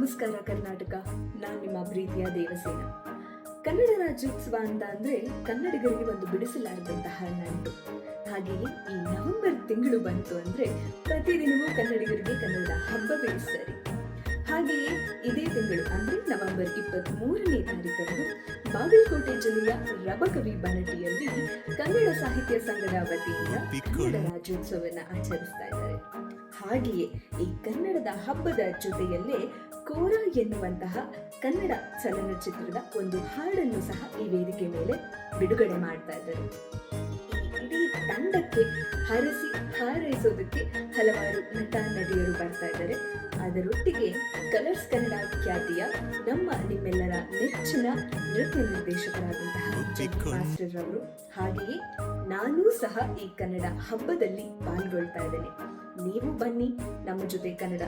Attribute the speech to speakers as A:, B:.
A: ನಮಸ್ಕಾರ ಕರ್ನಾಟಕ. ನಾನು ನಿಮ್ಮ ಪ್ರೀತಿಯ ದೇವಸೇನ. ಕನ್ನಡ ರಾಜ್ಯೋತ್ಸವ ಅಂತ ಅಂದ್ರೆ ಕನ್ನಡಿಗರಿಗೆ ಒಂದು ಬಿಡಿಸಲಾರದಂತಹ ನಂಟು. ಹಾಗೆಯೇ ಈ ನವೆಂಬರ್ ತಿಂಗಳು ಬಂತು ಅಂದ್ರೆ ಪ್ರತಿದಿನವೂ ಕನ್ನಡಿಗರಿಗೆ ಕನ್ನಡದ ಹಬ್ಬವೇ ಸರಿ. ಹಾಗೆಯೇ ಇದೇ ತಿಂಗಳು ಅಂದ್ರೆ ನವೆಂಬರ್ 23ನೇ ತಾರೀಕನ್ನು ಬಾಗಲಕೋಟೆ ಜಿಲ್ಲೆಯ ರಬಕವಿ ಬನಟಿಯಲ್ಲಿ ಕನ್ನಡ ಸಾಹಿತ್ಯ ಸಂಘದ ವತಿಯಿಂದ ಕನ್ನಡ ರಾಜ್ಯೋತ್ಸವವನ್ನು ಆಚರಿಸ್ತಾ ಇದ್ದಾರೆ. ಹಾಗೆಯೇ ಈ ಕನ್ನಡದ ಹಬ್ಬದ ಜೊತೆಯಲ್ಲೇ ಕೋರ ಎನ್ನುವಂತಹ ಕನ್ನಡ ಚಲನಚಿತ್ರದ ಒಂದು ಹಾಡನ್ನು ಸಹ ಈ ವೇದಿಕೆ ಮೇಲೆ ಬಿಡುಗಡೆ ಮಾಡ್ತಾ ಇದ್ದಾರೆ. ಇಡೀ ತಂಡಕ್ಕೆ ಹರಸಿ ಹಾರೈಸೋದಕ್ಕೆ ಹಲವಾರು ನಟ ನಟಿಯರು ಬರ್ತಾ ಇದ್ದಾರೆ. ಅದರೊಟ್ಟಿಗೆ ಕಲರ್ಸ್ ಕನ್ನಡ ಖ್ಯಾತಿಯ ನಿಮ್ಮೆಲ್ಲರ ನೆಚ್ಚಿನ ನೃತ್ಯ ನಿರ್ದೇಶಕರಾದಂತಹ ಮಾಸ್ಟರ್ ಅವರು, ಹಾಗೆಯೇ ನಾನೂ ಸಹ ಈ ಕನ್ನಡ ಹಬ್ಬದಲ್ಲಿ ಪಾಲ್ಗೊಳ್ತಾ ಇದ್ದೇನೆ. ನೀವು ಬನ್ನಿ ನಮ್ಮ ಜೊತೆ ಕನ್ನಡ